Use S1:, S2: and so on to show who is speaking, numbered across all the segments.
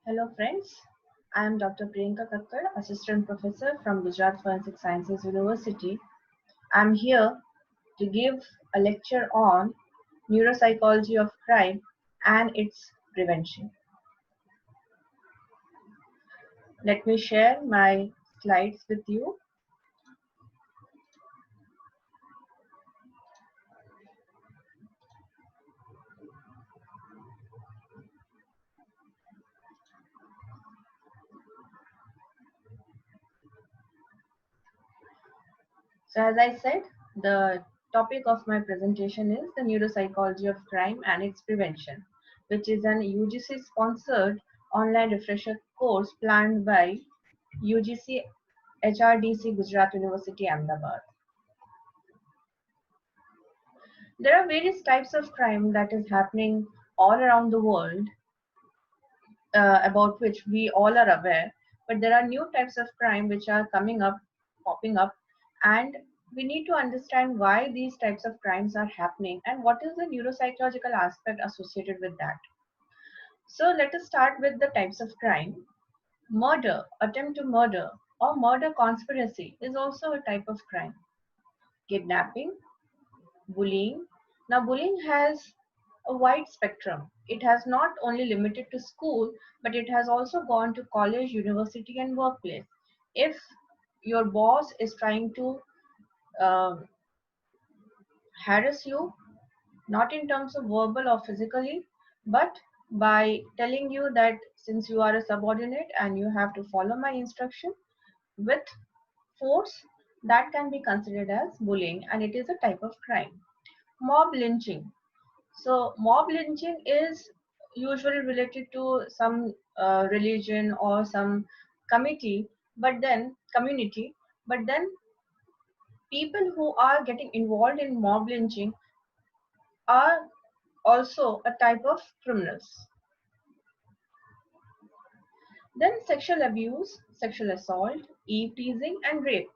S1: Hello friends, I am Dr. Priyanka Kakkar, Assistant Professor from Gujarat Forensic Sciences University. I am here to give a lecture on neuropsychology of crime and its prevention. Let me share my slides with you. So as I said, the topic of my presentation is the neuropsychology of crime and its prevention, which is an UGC sponsored online refresher course planned by UGC HRDC Gujarat University Ahmedabad. There are various types of crime that is happening all around the world, about which we all are aware, but there are new types of crime which are coming up, popping up, and we need to understand why these types of crimes are happening and what is the neuropsychological aspect associated with that. So let us start with the types of crime. Murder, attempt to murder, or murder conspiracy is also a type of crime. Kidnapping, bullying. Now, bullying has a wide spectrum. It has not only limited to school, but it has also gone to college, university, and workplace. If your boss is trying to um harass you, not in terms of verbal or physically, but by telling you that since you are a subordinate and you have to follow my instruction with force, that can be considered as bullying and it is a type of crime. Mob lynching. So mob lynching is usually related to some religion or some committee, but then community, but then people who are getting involved in mob lynching are also a type of criminals. Then sexual abuse, sexual assault, eve teasing, and rape.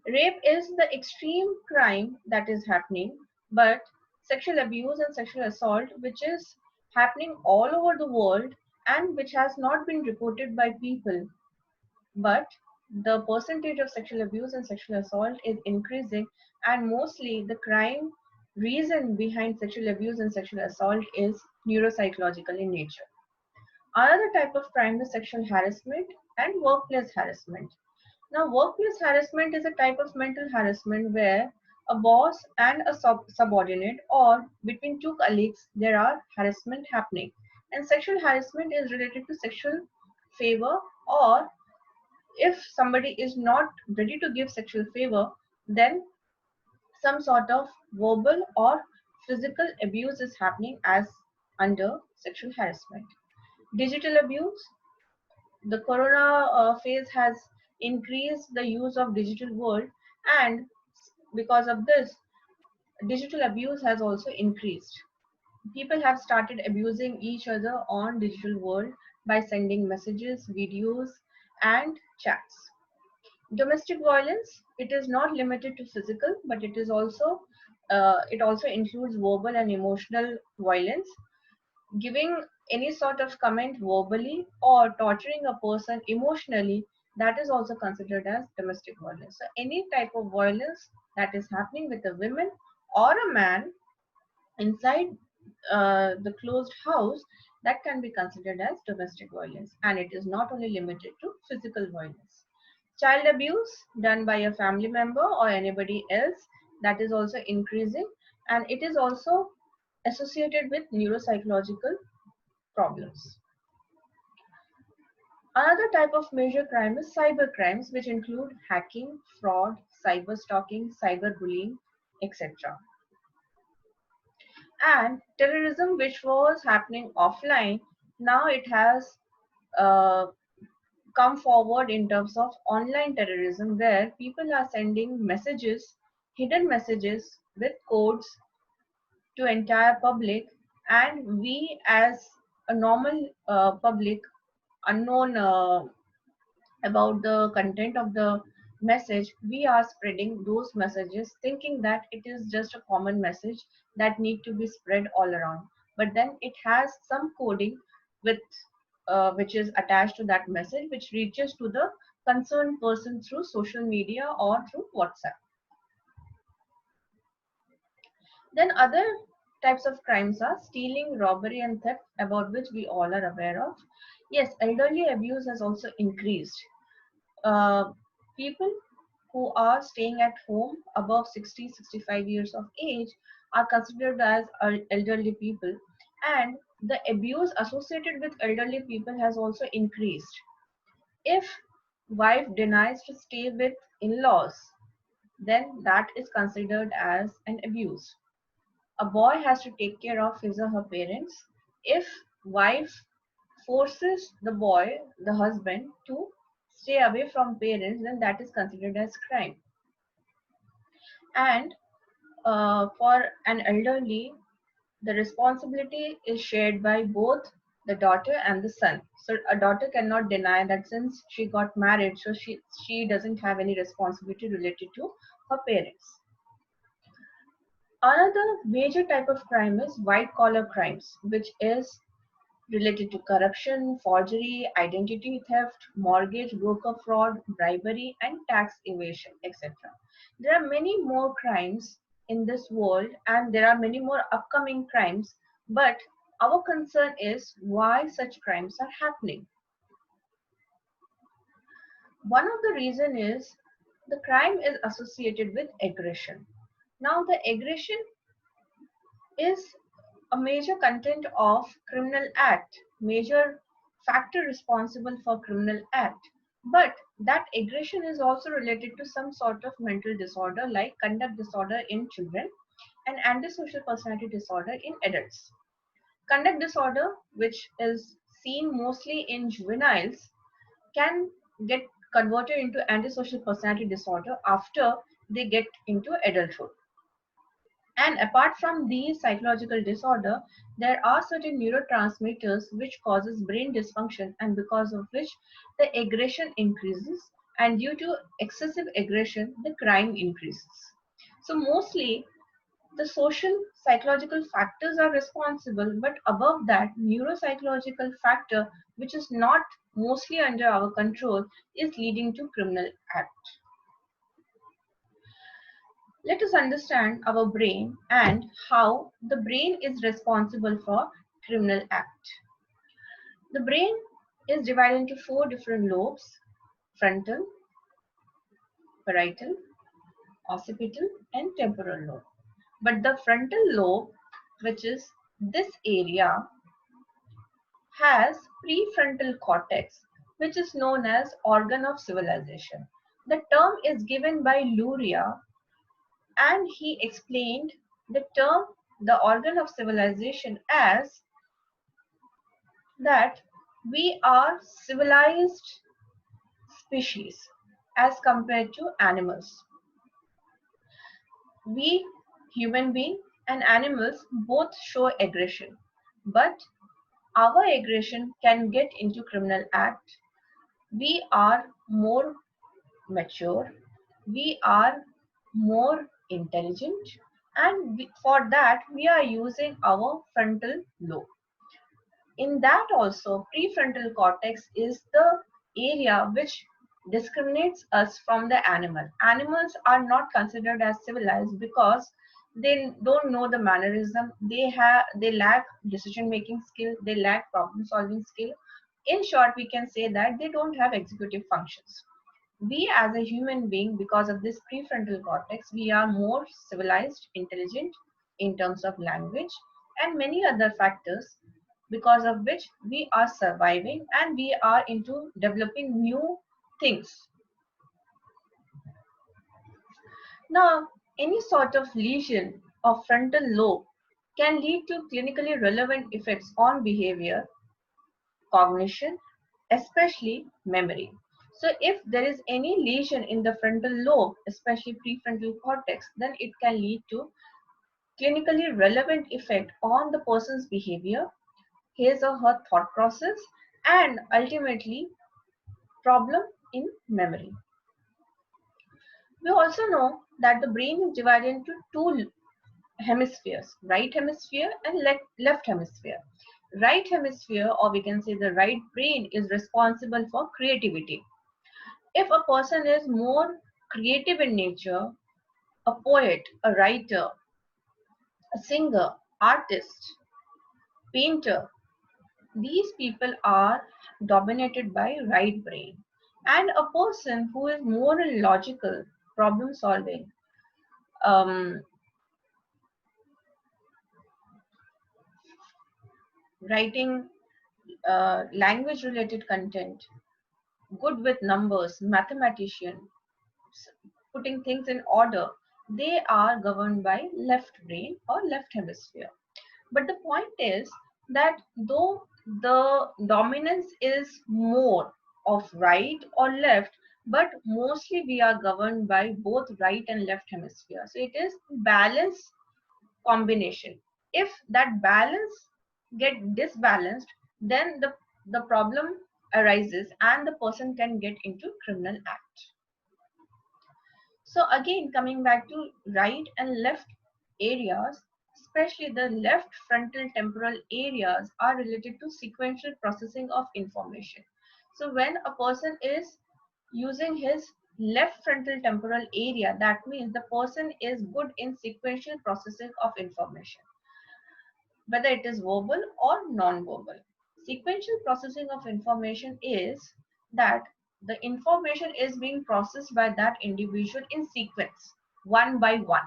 S1: Rape is the extreme crime that is happening, but sexual abuse and sexual assault, which is happening all over the world and which has not been reported by people, but the percentage of sexual abuse and sexual assault is increasing, and mostly the crime reason behind sexual abuse and sexual assault is neuropsychological in nature. Another type of crime is sexual harassment and workplace harassment. Now, workplace harassment is a type of mental harassment where a boss and a subordinate or between two colleagues there are harassment happening. And sexual harassment is related to sexual favor, or if somebody is not ready to give sexual favor, then some sort of verbal or physical abuse is happening as under sexual harassment. Digital abuse. The corona phase has increased the use of digital world, and because of this digital abuse has also increased. People have started abusing each other on digital world by sending messages, videos, and chats. Domestic violence, it is not limited to physical, but it also includes verbal and emotional violence. Giving any sort of comment verbally or torturing a person emotionally, that is also considered as domestic violence. So any type of violence that is happening with a woman or a man inside the closed house, that can be considered as domestic violence, and it is not only limited to physical violence. Child abuse done by a family member or anybody else, that is also increasing, and it is also associated with neuropsychological problems. Another type of major crime is cyber crimes, which include hacking, fraud, cyber stalking, cyberbullying, etc. And terrorism, which was happening offline, now it has uh, come forward in terms of online terrorism, where people are sending messages, hidden messages with codes to entire public, and we as a normal public, unknown about the content of the message, we are spreading those messages thinking that it is just a common message that need to be spread all around, but then it has some coding with which is attached to that message, which reaches to the concerned person through social media or through WhatsApp. Then other types of crimes are stealing, robbery, and theft, about which we all are aware of. Yes, elderly abuse has also increased. People who are staying at home above 60, 65 years of age are considered as elderly people, and the abuse associated with elderly people has also increased. If wife denies to stay with in-laws, then that is considered as an abuse. A boy has to take care of his or her parents. If wife forces the boy, the husband, to stay away from parents, then that is considered as crime. And for an elderly, the responsibility is shared by both the daughter and the son. So a daughter cannot deny that since she got married, so she doesn't have any responsibility related to her parents. Another major type of crime is white collar crimes, which is related to corruption, forgery, identity theft, mortgage, broker fraud, bribery, and tax evasion, etc. There are many more crimes in this world, and there are many more upcoming crimes, but our concern is why such crimes are happening. One of the reason is the crime is associated with aggression. Now, the aggression is a major content of criminal act, major factor responsible for criminal act. But that aggression is also related to some sort of mental disorder like conduct disorder in children and antisocial personality disorder in adults. Conduct disorder, which is seen mostly in juveniles, can get converted into antisocial personality disorder after they get into adulthood. And apart from these psychological disorder, there are certain neurotransmitters which causes brain dysfunction, and because of which the aggression increases, and due to excessive aggression, the crime increases. So mostly the social psychological factors are responsible, but above that, neuropsychological factor, which is not mostly under our control, is leading to criminal act. Let us understand our brain and how the brain is responsible for criminal act. The brain is divided into four different lobes: frontal, parietal, occipital, and temporal lobe. But the frontal lobe, which is this area, has prefrontal cortex, which is known as organ of civilization. The term is given by Luria, and he explained the term, the organ of civilization, as that we are civilized species as compared to animals. We, human beings and animals, both show aggression, but our aggression can get into criminal act. We are more mature, we are more intelligent, and for that we are using our frontal lobe. In that also, prefrontal cortex is the area which discriminates us from the animal. Animals are not considered as civilized because they don't know the mannerism, they lack decision making skill, they lack problem solving skill. In short, we can say that they don't have executive functions. We as a human being, because of this prefrontal cortex, we are more civilized, intelligent in terms of language and many other factors, because of which we are surviving and we are into developing new things. Now, any sort of lesion of frontal lobe can lead to clinically relevant effects on behavior, cognition, especially memory. So if there is any lesion in the frontal lobe, especially prefrontal cortex, then it can lead to clinically relevant effect on the person's behavior, his or her thought process, and ultimately problem in memory. We also know that the brain is divided into two hemispheres, right hemisphere and left hemisphere. Right hemisphere, or we can say the right brain, is responsible for creativity. If a person is more creative in nature, a poet, a writer, a singer, artist, painter, these people are dominated by right brain. And a person who is more logical, problem solving, um, writing language related content, good with numbers, mathematician, putting things in order, they are governed by left brain or left hemisphere. But the point is that though the dominance is more of right or left, but mostly we are governed by both right and left hemisphere. So it is balance combination. If that balance get disbalanced, then the problem arises and the person can get into criminal act. So again, coming back to right and left areas, especially the left frontal temporal areas are related to sequential processing of information. So when a person is using his left frontal temporal area, that means the person is good in sequential processing of information, whether it is verbal or non-verbal. Sequential processing of information is that the information is being processed by that individual in sequence, one by one.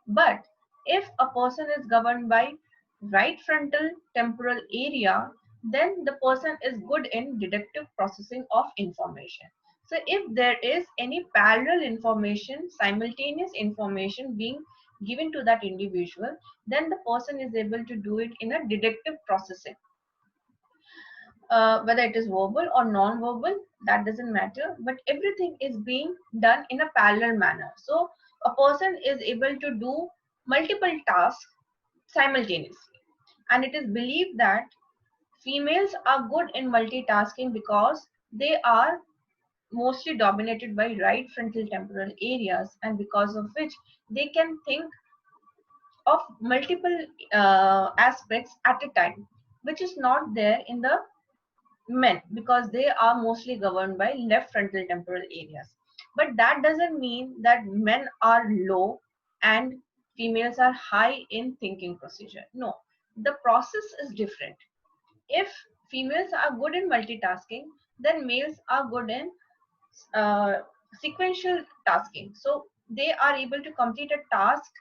S1: But if a person is governed by right frontal temporal area, then the person is good in deductive processing of information. So if there is any parallel information, simultaneous information being given to that individual, then the person is able to do it in a deductive processing. Whether it is verbal or non-verbal, that doesn't matter, but everything is being done in a parallel manner. So a person is able to do multiple tasks simultaneously. And it is believed that females are good in multitasking because they are mostly dominated by right frontal temporal areas, and because of which they can think of multiple aspects at a time, which is not there in the men because they are mostly governed by left frontal temporal areas. But that doesn't mean that men are low and females are high in thinking procedure. No, the process is different. If females are good in multitasking, then males are good in uh, sequential tasking. So they are able to complete a task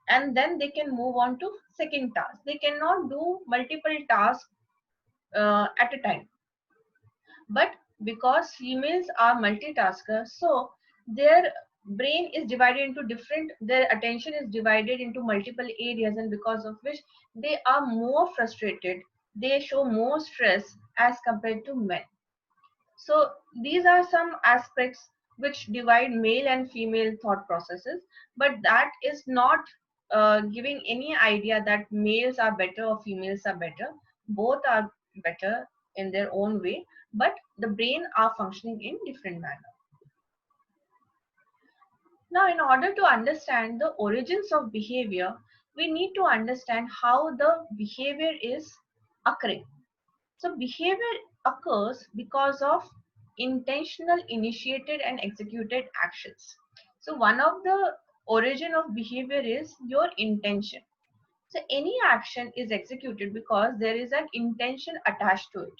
S1: and then they can move on to second task. They cannot do multiple tasks at a time. But because females are multitaskers, so their brain is divided into different, their attention is divided into multiple areas, and because of which they are more frustrated, they show more stress as compared to men. So these are some aspects which divide male and female thought processes, but that is not giving any idea that males are better or females are better. Both are better in their own way, but the brain are functioning in different manner. Now, in order to understand the origins of behavior, we need to understand how the behavior is occurring. So behavior occurs because of intentional initiated and executed actions. So one of the origin of behavior is your intention. So any action is executed because there is an intention attached to it.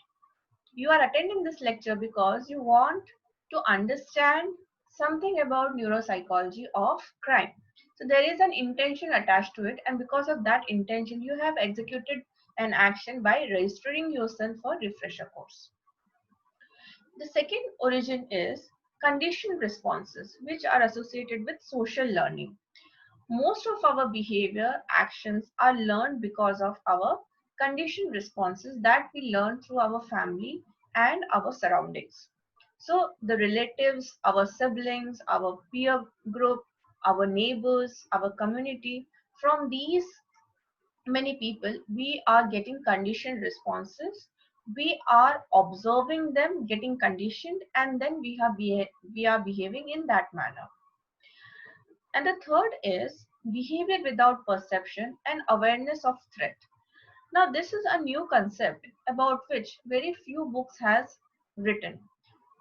S1: You are attending this lecture because you want to understand something about neuropsychology of crime. So there is an intention attached to it, and because of that intention, you have executed an action by registering yourself for refresher course. The second origin is conditioned responses, which are associated with social learning. Most of our behavior actions are learned because of our conditioned responses that we learn through our family and our surroundings. So the relatives, our siblings, our peer group, our neighbors, our community, from these many people, we are getting conditioned responses. We are observing them getting conditioned, and then we are behaving in that manner. And the third is behavior without perception and awareness of threat. Now this is a new concept about which very few books has written.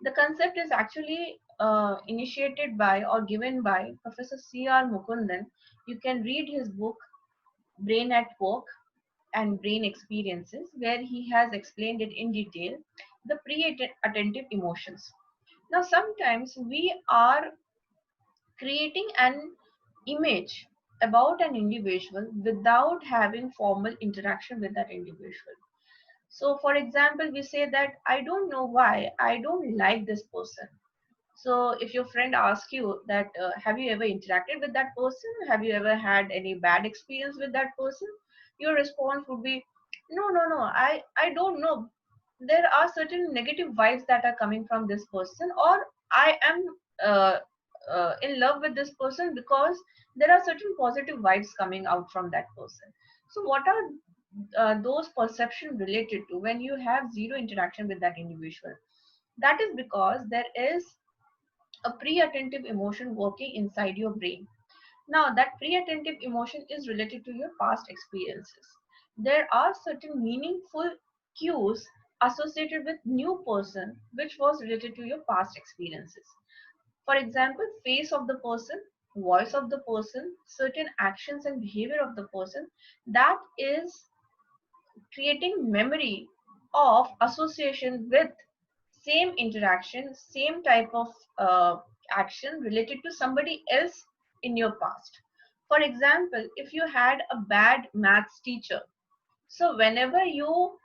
S1: The concept is actually initiated by or given by Professor C.R. Mukundan. You can read his book Brain at Work and Brain Experiences, where he has explained it in detail, the pre-attentive emotions. Now, sometimes we are creating an image about an individual without having formal interaction with that individual. So, for example, we say that I don't know why I don't like this person. So, if your friend asks you that, have you ever interacted with that person? Have you ever had any bad experience with that person? Your response would be, no, no, no, I don't know. There are certain negative vibes that are coming from this person, or I am uh, in love with this person because there are certain positive vibes coming out from that person. So, what are those perception related to when you have zero interaction with that individual? That is because there is a pre-attentive emotion working inside your brain. Now, that pre-attentive emotion is related to your past experiences. There are certain meaningful cues associated with new person which was related to your past experiences. For example, face of the person, voice of the person, certain actions and behavior of the person, that is creating memory of association with same interaction, same type of action related to somebody else in your past. For example, if you had a bad maths teacher, so whenever you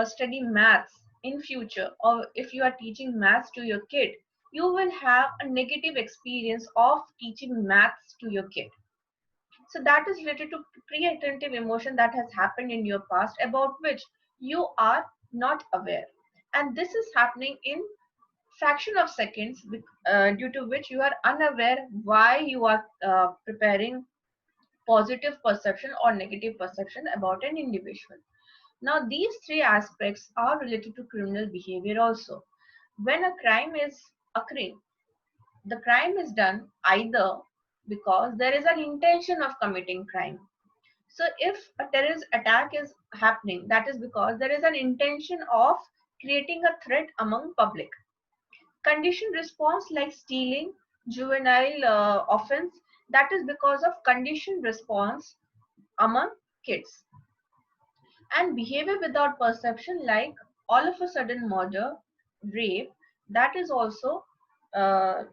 S1: study maths in future, or if you are teaching maths to your kid, you will have a negative experience of teaching maths to your kid. So that is related to pre-attentive emotion that has happened in your past about which you are not aware. And this is happening in fraction of seconds, due to which you are unaware why you are preparing positive perception or negative perception about an individual. Now, these three aspects are related to criminal behavior also. When a crime is occurring, the crime is done either because there is an intention of committing crime. So if a terrorist attack is happening, that is because there is an intention of creating a threat among public. Conditioned response like stealing, juvenile offense, that is because of conditioned response among kids. And behavior without perception like all of a sudden murder, rape, that is also uh,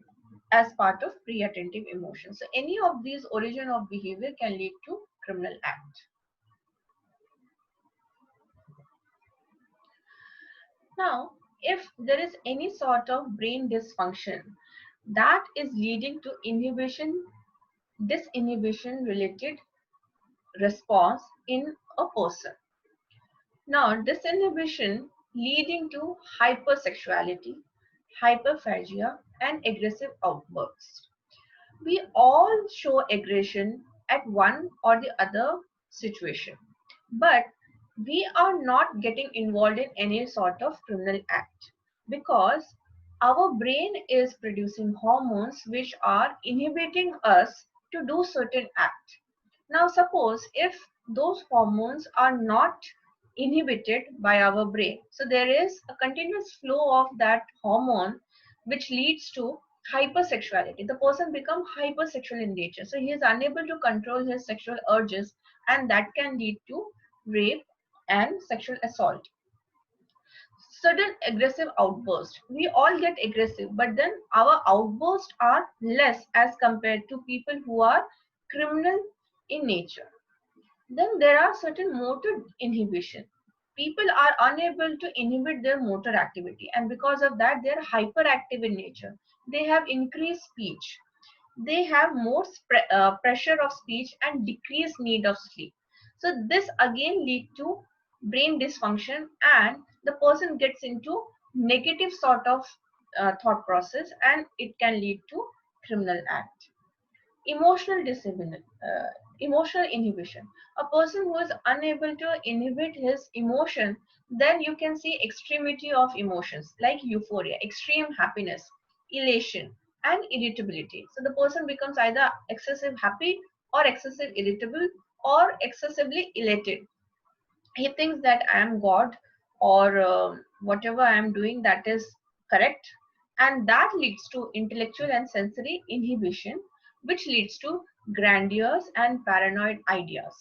S1: as part of pre-attentive emotion. So any of these origin of behavior can lead to criminal act. Now, if there is any sort of brain dysfunction that is leading to inhibition, disinhibition related response in a person. Now, disinhibition leading to hypersexuality, hyperphagia, and aggressive outbursts. We all show aggression at one or the other situation, but we are not getting involved in any sort of criminal act because our brain is producing hormones which are inhibiting us to do certain act. Now suppose if those hormones are not inhibited by our brain, so there is a continuous flow of that hormone which leads to hypersexuality. The person becomes hypersexual in nature, so he is unable to control his sexual urges, and that can lead to rape and sexual assault. Sudden aggressive outburst, we all get aggressive, but then our outbursts are less as compared to people who are criminal in nature. Then there are certain motor inhibition. People are unable to inhibit their motor activity, and because of that they are hyperactive in nature. They have increased speech, they have more pressure of speech and decreased need of sleep. So this again lead to brain dysfunction, and the person gets into negative sort of thought process, and it can lead to criminal act. Emotional disability, emotional inhibition. A person who is unable to inhibit his emotion, then you can see extremity of emotions like euphoria, extreme happiness, elation, and irritability. So the person becomes either excessive happy or excessive irritable or excessively elated. He thinks that I am God, or whatever I am doing, that is correct. And that leads to intellectual and sensory inhibition, which leads to grandiose and paranoid ideas.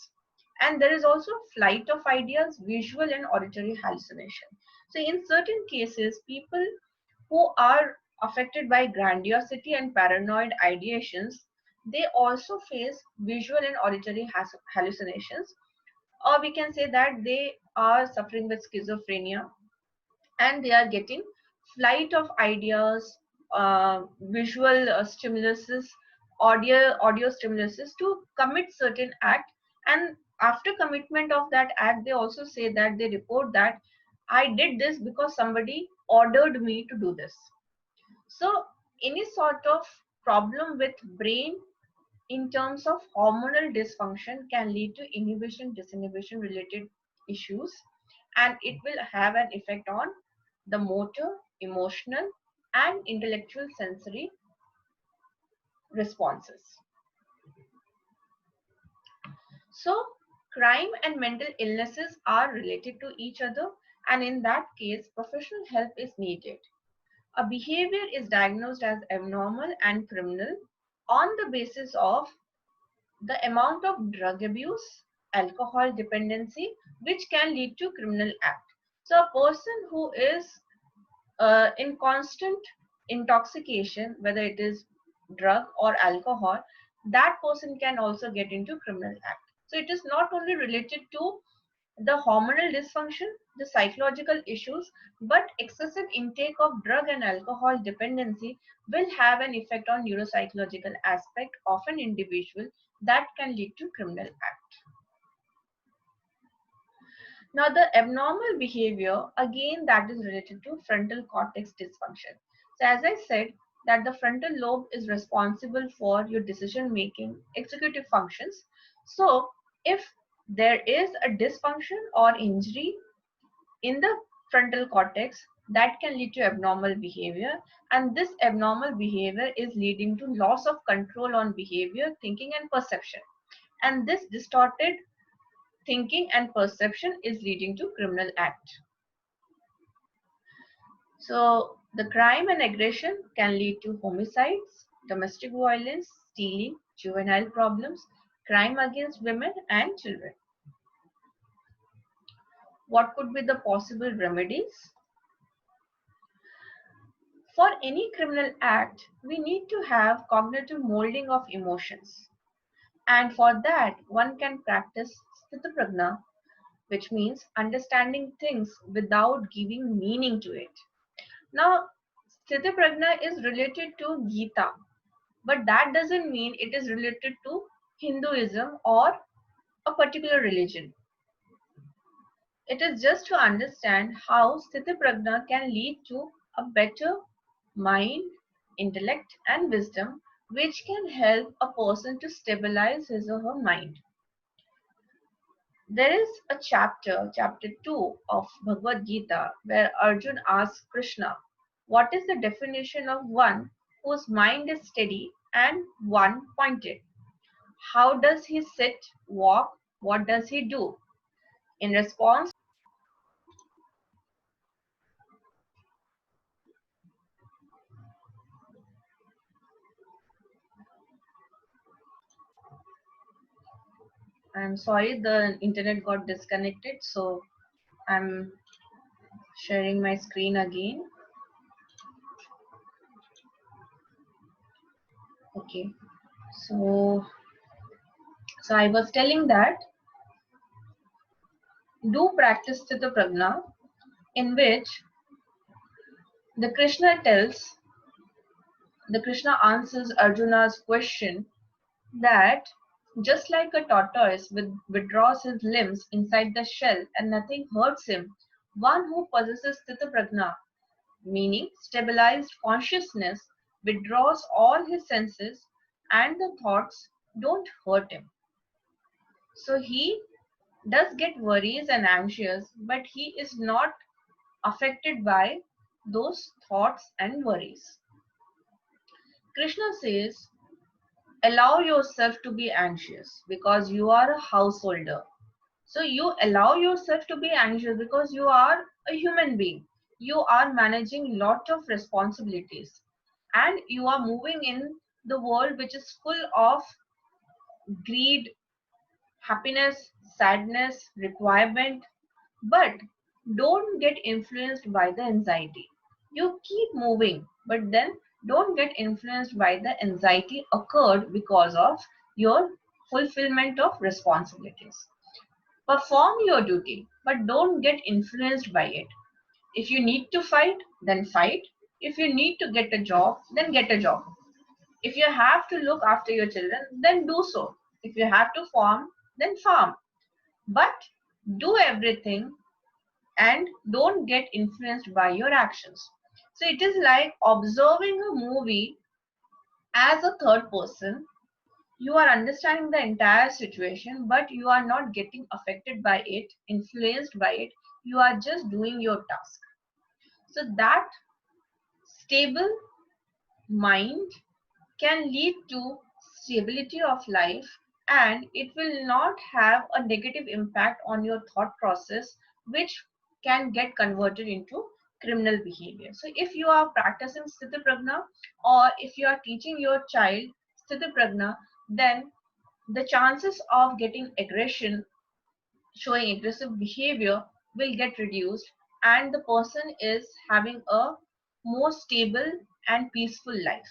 S1: And there is also flight of ideas, visual and auditory hallucination. So in certain cases, people who are affected by grandiosity and paranoid ideations, they also face visual and auditory hallucinations, or we can say that they are suffering with schizophrenia, and they are getting flight of ideas, visual stimuluses, audio stimuluses to commit certain act. And after commitment of that act, they also say that they report that I did this because somebody ordered me to do this. So any sort of problem with brain in terms of hormonal dysfunction can lead to inhibition disinhibition related issues, and it will have an effect on the motor, emotional and intellectual sensory responses. So crime and mental illnesses are related to each other, and in that case professional help is needed. A behavior is diagnosed as abnormal and criminal on the basis of the amount of drug abuse, alcohol dependency, which can lead to criminal act. So a person who is in constant intoxication, whether it is drug or alcohol, that person can also get into criminal act. So it is not only related to the hormonal dysfunction, the psychological issues, but excessive intake of drug and alcohol dependency will have an effect on neuropsychological aspect of an individual that can lead to criminal act. Now the abnormal behavior, again, that is related to frontal cortex dysfunction. So as I said, that the frontal lobe is responsible for your decision making, executive functions. So if there is a dysfunction or injury in the frontal cortex, that can lead to abnormal behavior, and this abnormal behavior is leading to loss of control on behavior, thinking and perception, and this distorted thinking and perception is leading to criminal act. So the crime and aggression can lead to homicides, domestic violence, stealing, juvenile problems, crime against women and children. What could be the possible remedies? For any criminal act, we need to have cognitive molding of emotions. And for that, one can practice sthitaprajna, which means understanding things without giving meaning to it. Now, sthitaprajna is related to Gita, but that doesn't mean it is related to Hinduism or a particular religion. It is just to understand how sthitaprajna can lead to a better mind, intellect, and wisdom, which can help a person to stabilize his or her mind. There is a chapter 2 of Bhagavad Gita, where Arjun asks Krishna, what is the definition of one whose mind is steady and one pointed? How does he sit, walk? What does he do? In response, I'm sorry, the internet got disconnected, so I'm sharing my screen again. Okay, so I was telling that do practice Sthita Prajna, in which the Krishna answers Arjuna's question that just like a tortoise withdraws his limbs inside the shell and nothing hurts him, one who possesses Sthita Prajna, meaning stabilized consciousness, withdraws all his senses and the thoughts don't hurt him. So he does get worries and anxious, but he is not affected by those thoughts and worries. Krishna says, allow yourself to be anxious because you are a householder. So you allow yourself to be anxious because you are a human being. You are managing lot of responsibilities and you are moving in the world which is full of greed, happiness, sadness, requirement. But don't get influenced by the anxiety. You keep moving, but then don't get influenced by the anxiety occurred because of your fulfillment of responsibilities. Perform your duty, but don't get influenced by it. If you need to fight, then fight. If you need to get a job, then get a job. If you have to look after your children, then do so. If you have to farm, then farm. But do everything and don't get influenced by your actions. So it is like observing a movie as a third person. You are understanding the entire situation, but you are not getting affected by it, influenced by it. You are just doing your task. So that stable mind can lead to stability of life, and it will not have a negative impact on your thought process, which can get converted into criminal behavior. So if you are practicing sthiti prajna, or if you are teaching your child sthiti prajna, then the chances of getting aggression, showing aggressive behavior, will get reduced, and the person is having a more stable and peaceful life.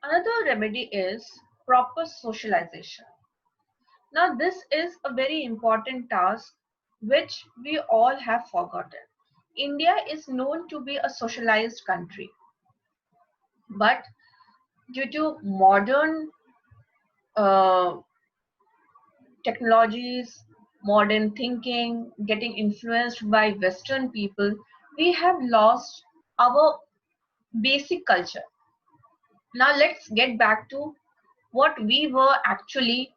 S1: Another remedy is proper socialization. Now, this is a very important task which we all have forgotten. India is known to be a socialized country, but due to modern uh, technologies, modern thinking, getting influenced by Western people, we have lost our basic culture. Now, let's get back to what we were actually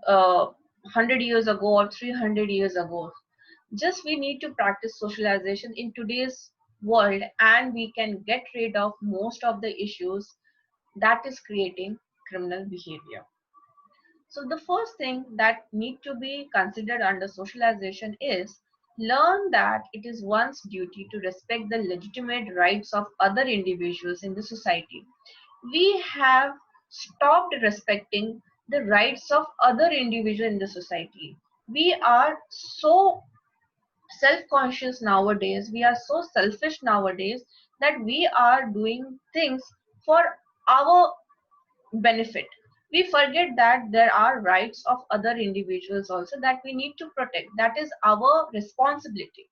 S1: 100 years ago or 300 years ago. Just we need to practice socialization in today's world, and we can get rid of most of the issues that is creating criminal behavior. So the first thing that need to be considered under socialization is learn that it is one's duty to respect the legitimate rights of other individuals in the society. We have stopped respecting the rights of other individuals in the society. We are so self-conscious nowadays, we are so selfish nowadays, that we are doing things for our benefit. We forget that there are rights of other individuals also that we need to protect. That is our responsibility.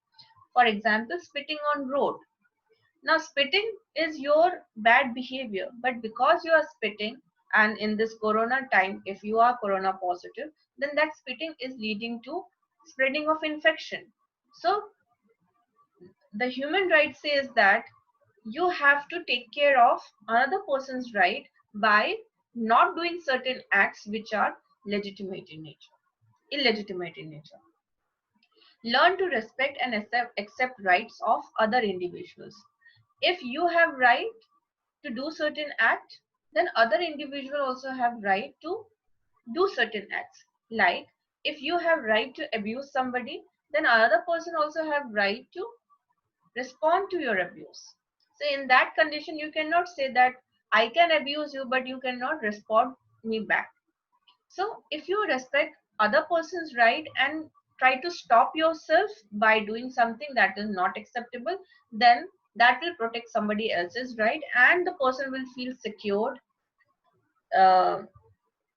S1: For example, spitting on road. Now, spitting is your bad behavior, but because you are spitting, and in this corona time, if you are corona positive, then that spitting is leading to spreading of infection. So, the human right says that you have to take care of another person's right by not doing certain acts which are legitimate in nature, illegitimate in nature. Learn to respect and accept rights of other individuals. If you have right to do certain act, then other individual also have right to do certain acts. Like if you have right to abuse somebody, then another person also have right to respond to your abuse. So in that condition, you cannot say that I can abuse you, but you cannot respond me back. So if you respect other person's right and try to stop yourself by doing something that is not acceptable, then that will protect somebody else's right, and the person will feel secured, uh,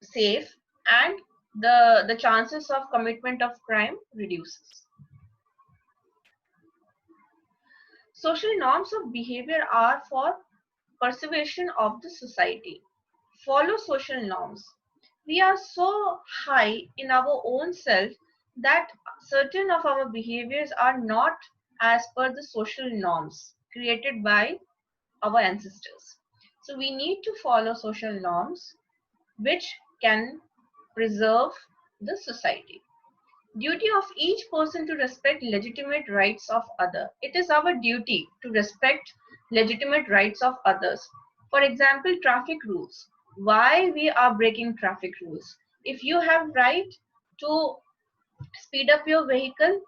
S1: safe, and the chances of commitment of crime reduces. Social norms of behavior are for preservation of the society. Follow social norms. We are so high in our own self that certain of our behaviors are not as per the social norms created by our ancestors. So we need to follow social norms which can preserve the society. Duty of each person to respect legitimate rights of other. It is our duty to respect legitimate rights of others. For example, traffic rules. Why we are breaking traffic rules? If you have right to speed up your vehicle,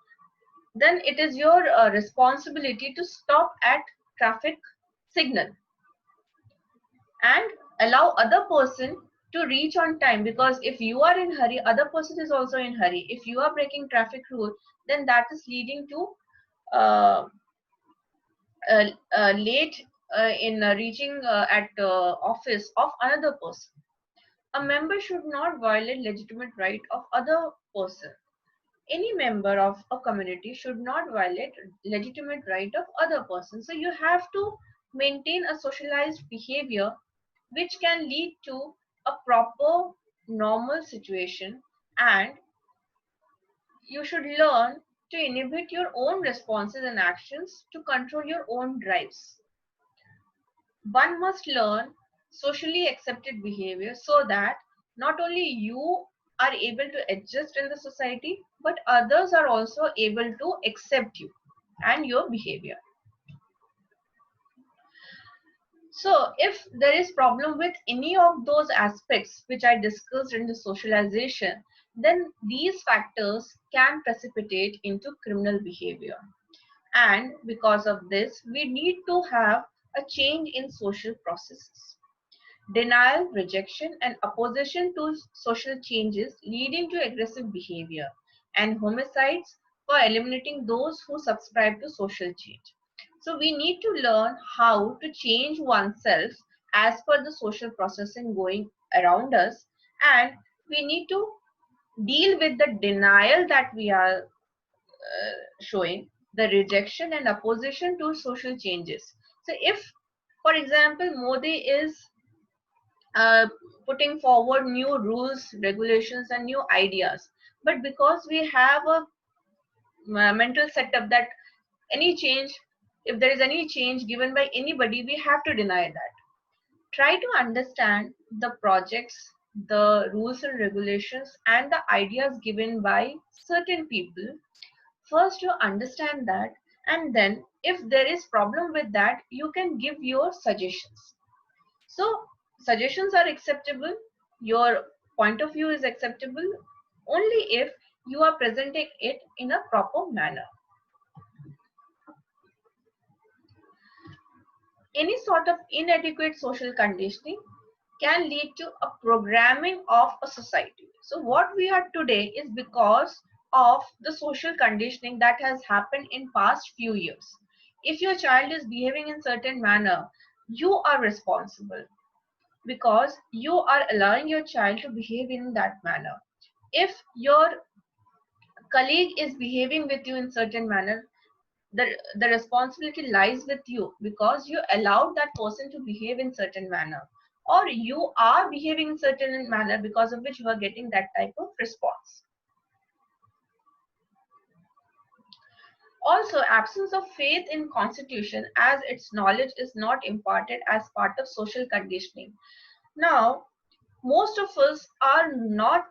S1: then it is your responsibility to stop at traffic signal and allow other person to reach on time, because if you are in hurry, other person is also in hurry. If you are breaking traffic rule, then that is leading to uh, late in reaching at office of another person. A member should not violate legitimate right of other person. Any member of a community should not violate legitimate right of other person. So you have to maintain a socialized behavior which can lead to a proper normal situation, and you should learn to inhibit your own responses and actions to control your own drives. One must learn socially accepted behavior so that not only you are able to adjust in the society, but others are also able to accept you and your behavior. So if there is problem with any of those aspects which I discussed in the socialization, then these factors can precipitate into criminal behavior. And because of this, we need to have a change in social processes. Denial, rejection, and opposition to social changes leading to aggressive behavior, and homicides for eliminating those who subscribe to social change. So we need to learn how to change oneself as per the social processing going around us, and we need to deal with the denial that we are showing, the rejection and opposition to social changes. So if, for example, Modi is uh, putting forward new rules, regulations, and new ideas. But because we have a mental setup that any change, if there is any change given by anybody, we have to deny that. Try to understand the projects, the rules and regulations, and the ideas given by certain people. First, you understand that, and then if there is problem with that, you can give your suggestions. So suggestions are acceptable, your point of view is acceptable only if you are presenting it in a proper manner. Any sort of inadequate social conditioning can lead to a programming of a society. So what we are today is because of the social conditioning that has happened in past few years. If your child is behaving in certain manner, you are responsible because you are allowing your child to behave in that manner. If your colleague is behaving with you in certain manner, the responsibility lies with you because you allowed that person to behave in certain manner, or you are behaving in certain manner because of which you are getting that type of response. Also, absence of faith in constitution as its knowledge is not imparted as part of social conditioning. Now, most of us are not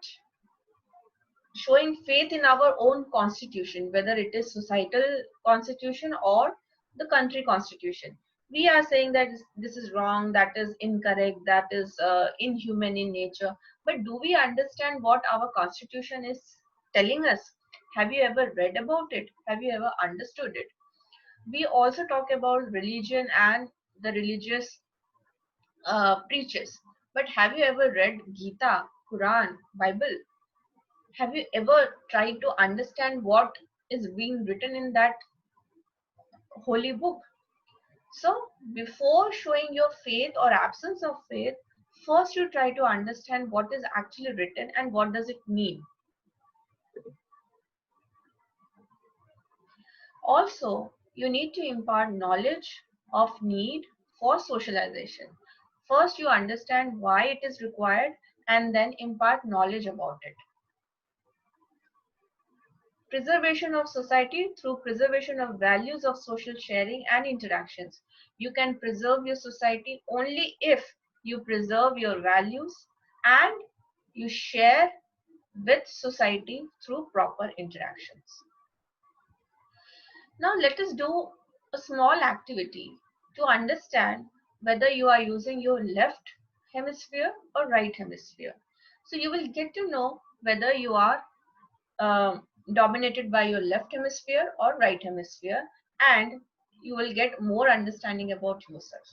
S1: showing faith in our own constitution, whether it is societal constitution or the country constitution. We are saying that this is wrong, that is incorrect, that is inhuman in nature. But do we understand what our constitution is telling us? Have you ever read about it? Have you ever understood it? We also talk about religion and the religious preachers. But have you ever read Gita, Quran, Bible? Have you ever tried to understand what is being written in that holy book? So, before showing your faith or absence of faith, first you try to understand what is actually written and what does it mean. Also, you need to impart knowledge of need for socialization. First, you understand why it is required and then impart knowledge about it. Preservation of society through preservation of values of social sharing and interactions. You can preserve your society only if you preserve your values and you share with society through proper interactions. Now let us do a small activity to understand whether you are using your left hemisphere or right hemisphere. So you will get to know whether you are dominated by your left hemisphere or right hemisphere, and you will get more understanding about yourself.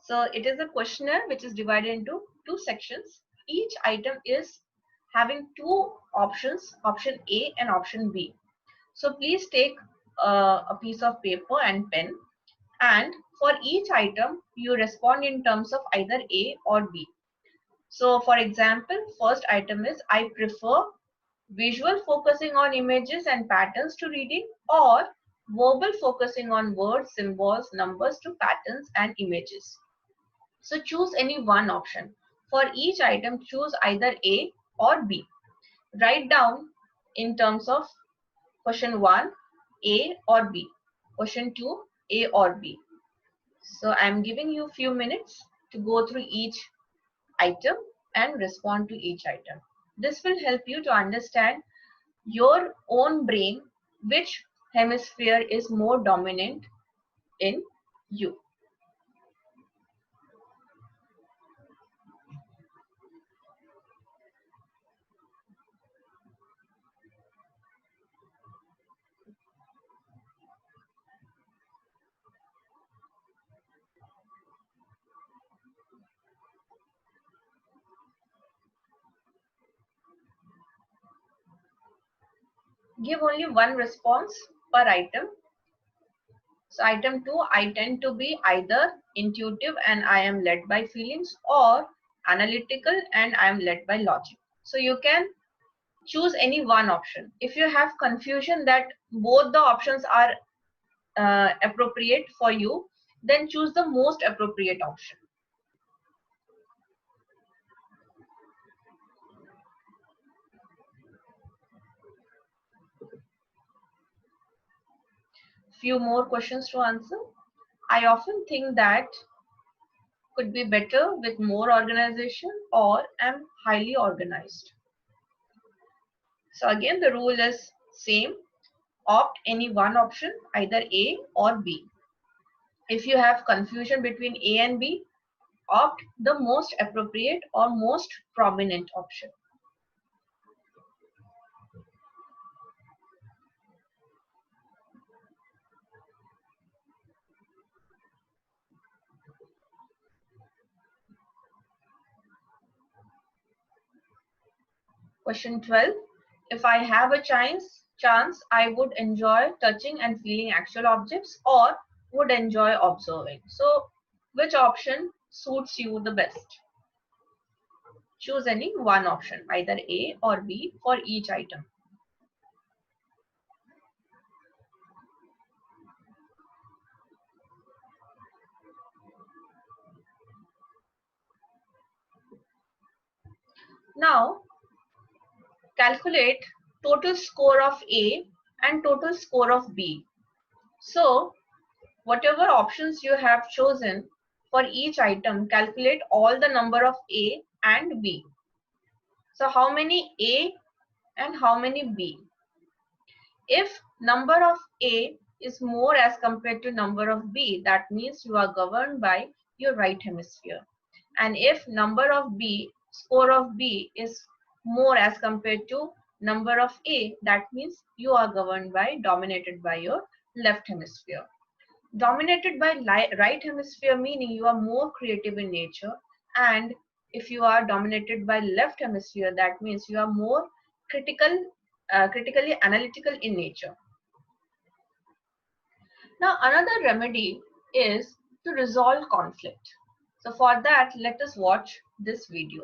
S1: So it is a questionnaire which is divided into two sections. Each item is having two options, option A and option B. So please take a piece of paper and pen, and for each item you respond in terms of either A or B. So for example, first item is I prefer visual focusing on images and patterns to reading, or verbal focusing on words, symbols, numbers to patterns and images. So choose any one option. For each item, choose either A or B. Write down in terms of question 1, A or B. Question 2, A or B. So I am giving you a few minutes to go through each item and respond to each item. This will help you to understand your own brain, which hemisphere is more dominant in you. Give only one response per item. So item 2, I tend to be either intuitive and I am led by feelings, or analytical and I am led by logic. So you can choose any one option. If you have confusion that both the options are appropriate for you, then choose the most appropriate option. Few more questions to answer. I often think that could be better with more organization, or am highly organized. So again, the rule is same. Opt any one option, either A or B. If you have confusion between A and B, opt the most appropriate or most prominent option. Question 12. If I have a chance, I would enjoy touching and feeling actual objects, or would enjoy observing. So which option suits you the best? Choose any one option, either A or B for each item. Now calculate total score of A and total score of B. So whatever options you have chosen for each item, calculate all the number of A and B. So how many A and how many B? If number of A is more as compared to number of B, that means you are governed by your right hemisphere. And if number of B, score of B is more as compared to number of A, that means you are governed by, dominated by your left hemisphere. Dominated by right hemisphere meaning you are more creative in nature, and if you are dominated by left hemisphere, that means you are more critically analytical in nature. Now another remedy is to resolve conflict. So for that, let us watch this video.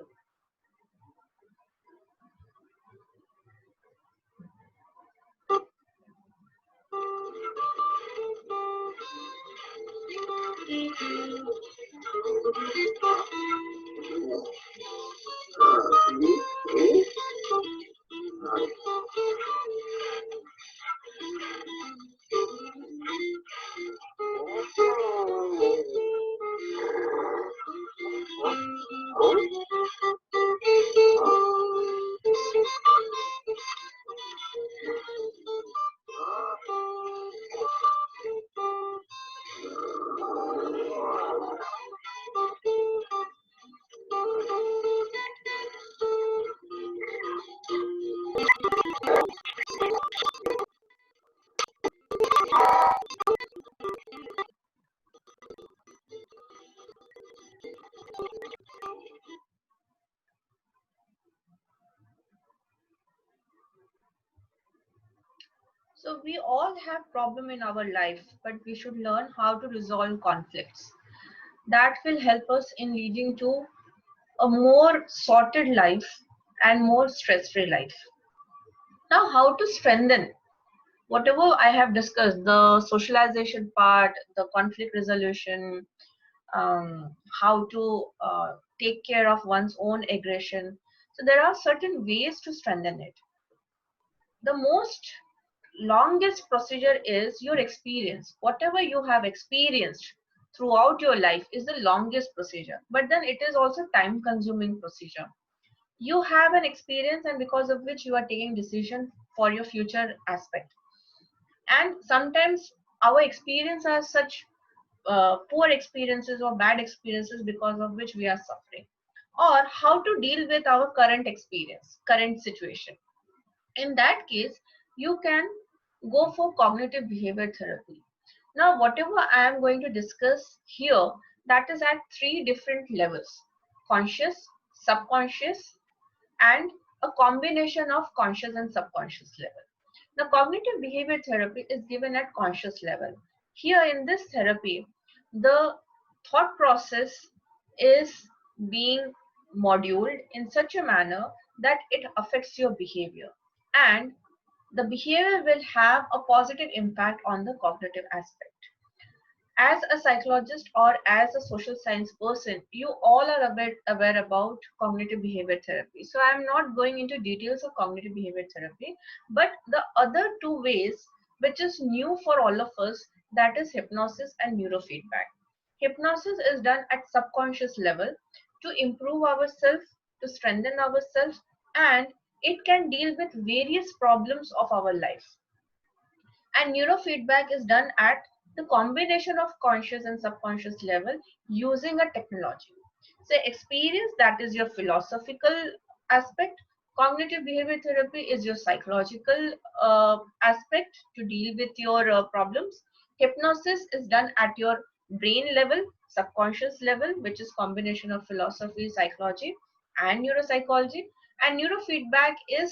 S1: So we all have problem in our life, but we should learn how to resolve conflicts. That will help us in leading to a more sorted life and more stress-free life. Now, how to strengthen whatever I have discussed, the socialization part, the conflict resolution, how to take care of one's own aggression. So there are certain ways to strengthen it. The most longest procedure is your experience. Whatever you have experienced throughout your life is the longest procedure, but then it is also time consuming procedure. You have an experience, and because of which you are taking decision for your future aspect. And sometimes our experience are such poor experiences or bad experiences because of which we are suffering, or how to deal with our current experience, current situation. In that case, you can go for cognitive behavior therapy. Now, whatever I am going to discuss here, that is at three different levels: conscious, subconscious, and a combination of conscious and subconscious level. The cognitive behavior therapy is given at conscious level. Here in this therapy, the thought process is being moduled in such a manner that it affects your behavior, and the behavior will have a positive impact on the cognitive aspect. As a psychologist or as a social science person, you all are aware about cognitive behavior therapy. So I'm not going into details of cognitive behavior therapy, but the other two ways, which is new for all of us, that is hypnosis and neurofeedback. Hypnosis is done at subconscious level to improve ourselves, to strengthen ourselves, and it can deal with various problems of our life. And neurofeedback is done at the combination of conscious and subconscious level using a technology. So experience, that is your philosophical aspect. Cognitive behavior therapy is your psychological aspect to deal with your problems. Hypnosis is done at your brain level, subconscious level, which is combination of philosophy, psychology, and neuropsychology. And neurofeedback is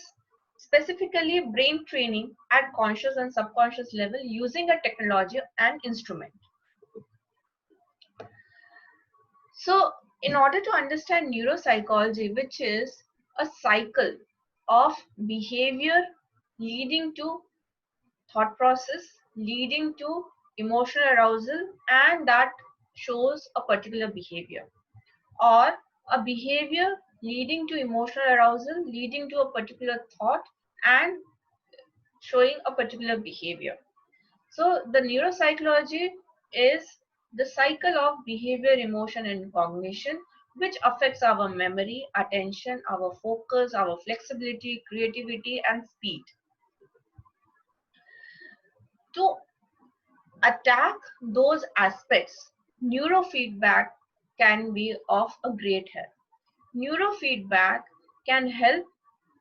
S1: specifically brain training at conscious and subconscious level using a technology and instrument. So in order to understand neuropsychology, which is a cycle of behavior leading to thought process, leading to emotional arousal, and that shows a particular behavior, or a behavior leading to emotional arousal, leading to a particular thought, and showing a particular behavior. So the neuropsychology is the cycle of behavior, emotion, and cognition, which affects our memory, attention, our focus, our flexibility, creativity, and speed. To attack those aspects, neurofeedback can be of a great help. Neurofeedback can help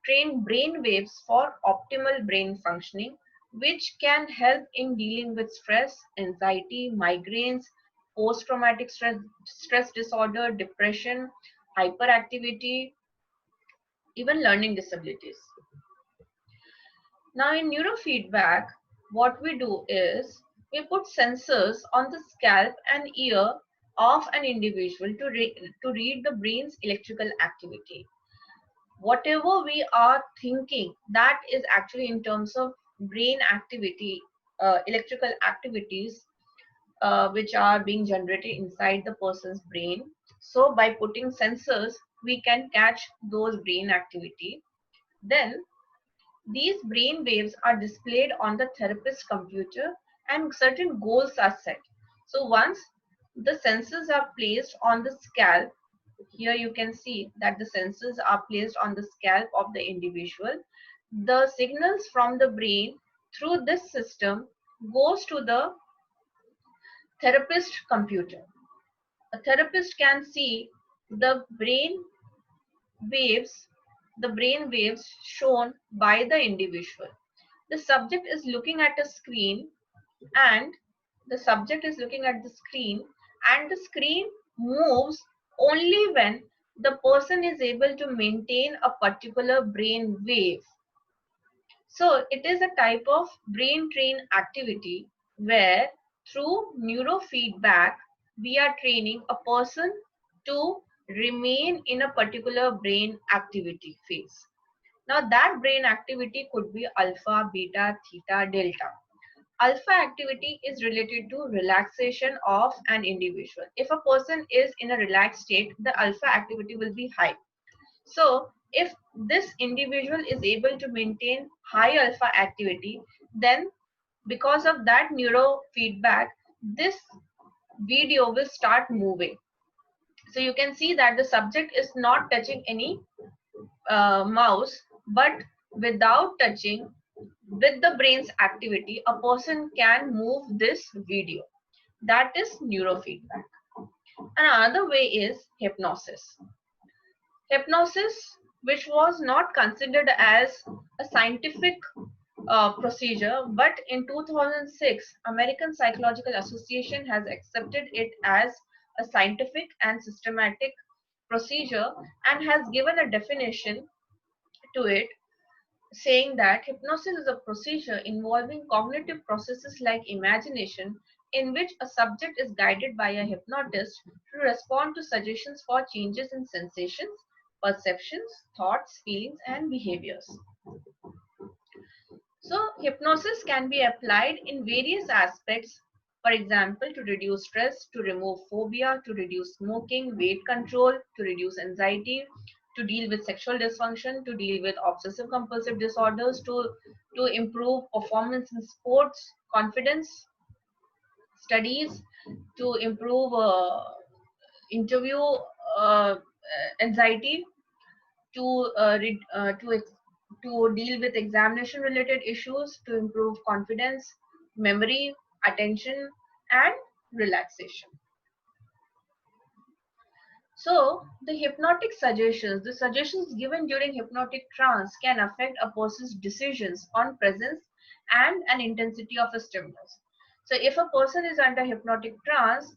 S1: train brain waves for optimal brain functioning, which can help in dealing with stress, anxiety, migraines, post-traumatic stress disorder, depression, hyperactivity, even learning disabilities. Now in neurofeedback, what we do is we put sensors on the scalp and ear of an individual to read the brain's electrical activity. Whatever we are thinking, that is actually in terms of brain activity, electrical activities, which are being generated inside the person's brain. So by putting sensors, we can catch those brain activity. Then these brain waves are displayed on the therapist's computer, and certain goals are set. So once the sensors are placed on the scalp, here you can see that the sensors are placed on the scalp of the individual. The signals from the brain through this system goes to the therapist computer. A therapist can see the waves, brain waves shown by the individual. The subject is looking at a screen and the subject is looking at the screen, and the screen moves only when the person is able to maintain a particular brain wave. So it is a type of brain train activity where through neurofeedback we are training a person to remain in a particular brain activity phase. Now that brain activity could be alpha, beta, theta, delta. Alpha activity is related to relaxation of an individual. If a person is in a relaxed state, the alpha activity will be high. So if this individual is able to maintain high alpha activity, then because of that neurofeedback, this video will start moving. So you can see that the subject is not touching any mouse, but without touching, with the brain's activity, a person can move this video. That is neurofeedback. Another way is hypnosis. Hypnosis, which was not considered as a scientific procedure, but in 2006, American Psychological Association has accepted it as a scientific and systematic procedure and has given a definition to it, saying that hypnosis is a procedure involving cognitive processes like imagination, in which a subject is guided by a hypnotist to respond to suggestions for changes in sensations, perceptions, thoughts, feelings, and behaviors. So, hypnosis can be applied in various aspects. For example, to reduce stress, to remove phobia, to reduce smoking, weight control, to reduce anxiety, to deal with sexual dysfunction, to deal with obsessive compulsive disorders, to improve performance in sports, confidence, studies, to improve interview anxiety, to to deal with examination related issues, to improve confidence, memory, attention, and relaxation. So the hypnotic suggestions, the suggestions given during hypnotic trance can affect a person's decisions on presence and an intensity of a stimulus. So if a person is under hypnotic trance,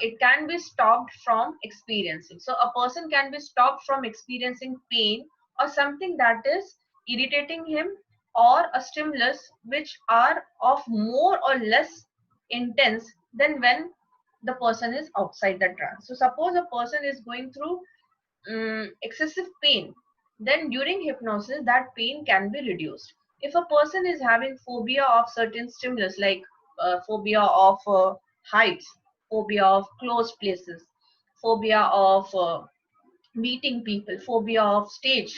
S1: it can be stopped from experiencing. So a person can be stopped from experiencing pain or something that is irritating him, or a stimulus which are of more or less intense than when the person is outside the trance. So suppose a person is going through excessive pain, then during hypnosis that pain can be reduced. If a person is having phobia of certain stimulus like phobia of heights, phobia of closed places, phobia of meeting people, phobia of stage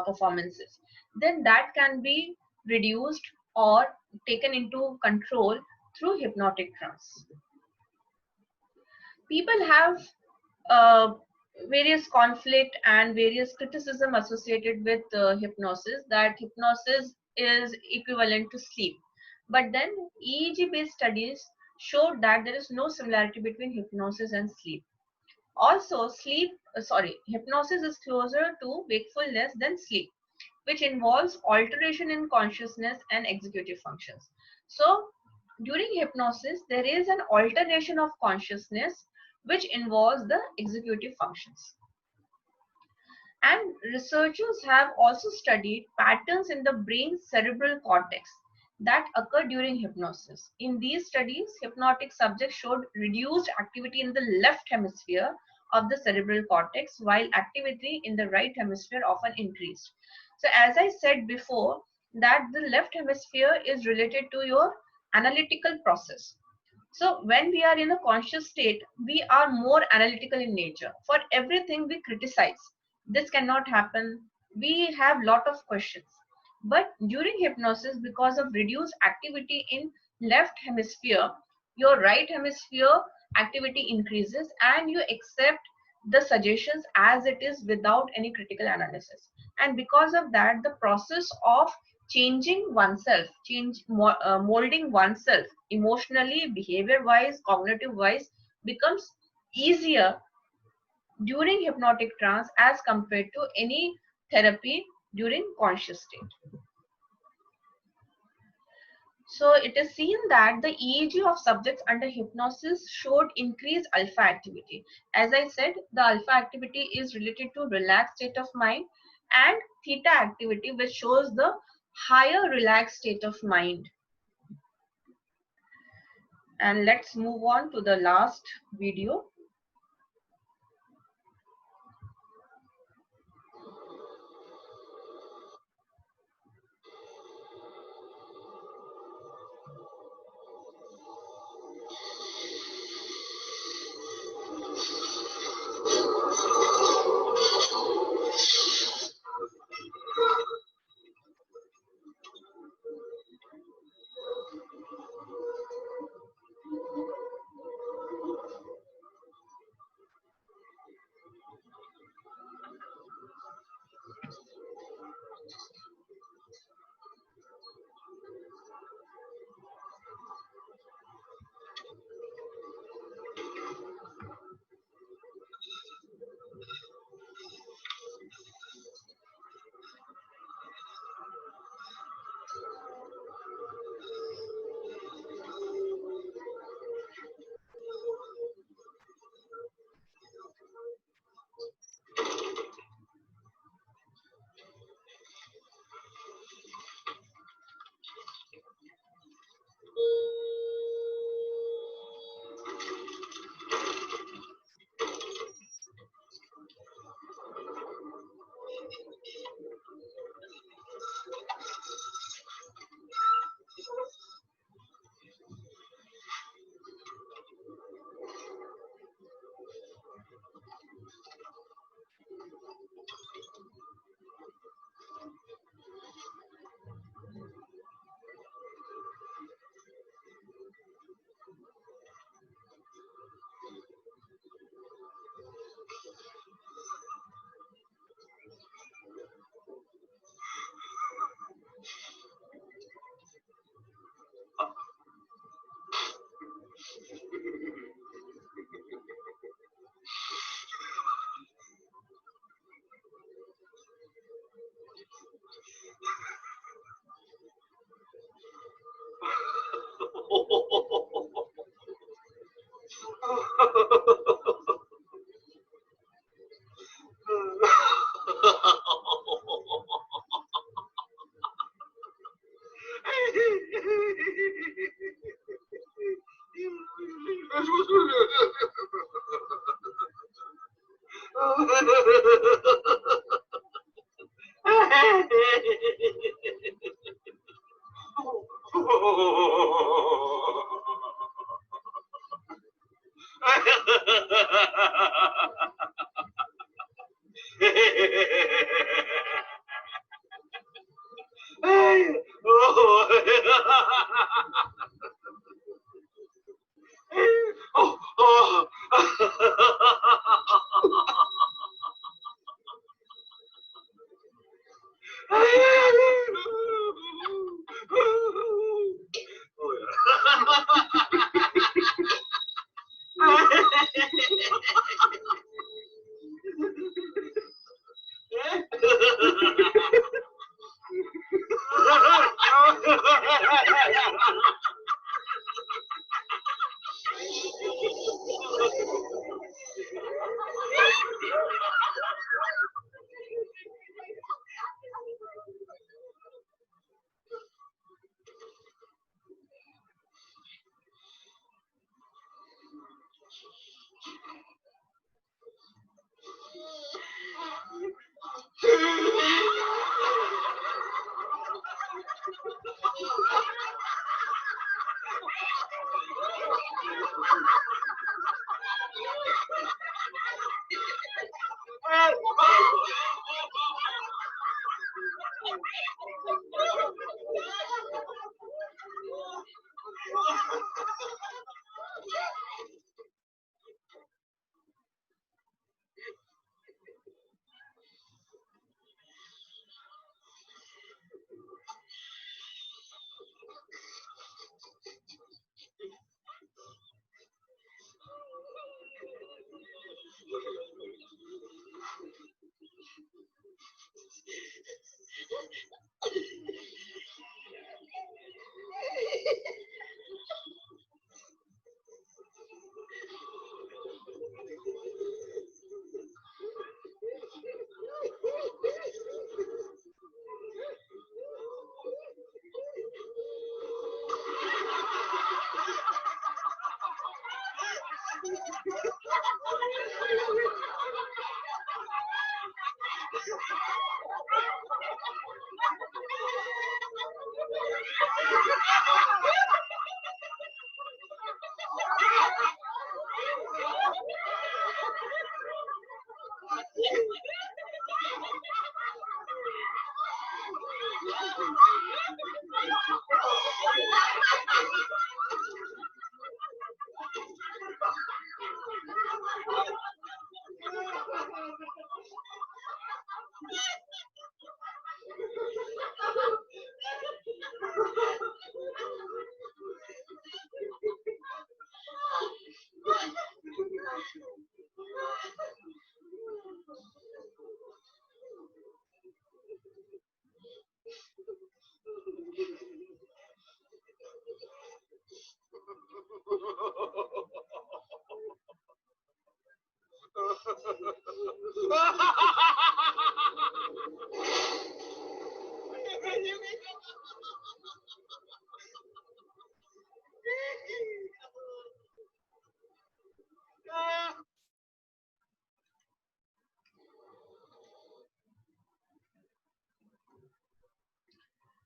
S1: performances, then that can be reduced or taken into control through hypnotic trance. People have uh, various conflict and various criticism associated with hypnosis, that hypnosis is equivalent to sleep. But then EEG based studies showed that there is no similarity between hypnosis and sleep. Also, hypnosis is closer to wakefulness than sleep, which involves alteration in consciousness and executive functions. So, during hypnosis, there is an alternation of consciousness which involves the executive functions. And researchers have also studied patterns in the brain's cerebral cortex that occur during hypnosis. In these studies, hypnotic subjects showed reduced activity in the left hemisphere of the cerebral cortex, while activity in the right hemisphere often increased. So as I said before, that the left hemisphere is related to your analytical process. So when we are in a conscious state, we are more analytical in nature. For everything we criticize. This cannot happen. We have lot of questions. But during hypnosis, because of reduced activity in left hemisphere, your right hemisphere activity increases and you accept the suggestions as it is without any critical analysis. And because of that, the process of changing oneself, molding oneself emotionally, behavior wise, cognitive wise, becomes easier during hypnotic trance as compared to any therapy during conscious state. So it is seen that the EEG of subjects under hypnosis showed increased alpha activity. As I said, the alpha activity is related to relaxed state of mind, and theta activity, which shows the higher relaxed state of mind. And let's move on to the last video.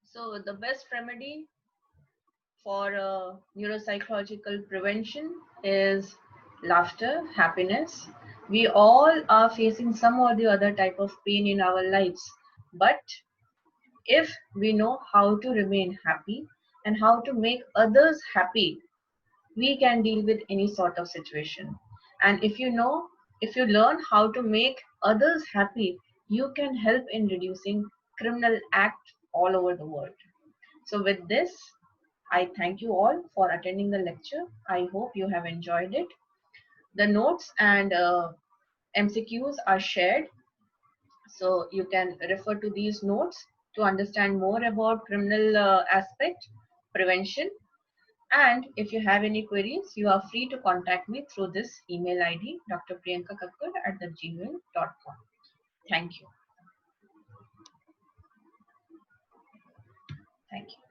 S1: So the best remedy for neuropsychological prevention is laughter, happiness. We all are facing some or the other type of pain in our lives, but if we know how to remain happy and how to make others happy, we can deal with any sort of situation. And if you learn how to make others happy, you can help in reducing criminal act all over the world. So with this, I thank you all for attending the lecture. I hope you have enjoyed it. The notes and MCQs are shared, so you can refer to these notes to understand more about criminal aspect, prevention. And if you have any queries, you are free to contact me through this email ID, drpriyankakakkar@gmail.com. Thank you. Thank you.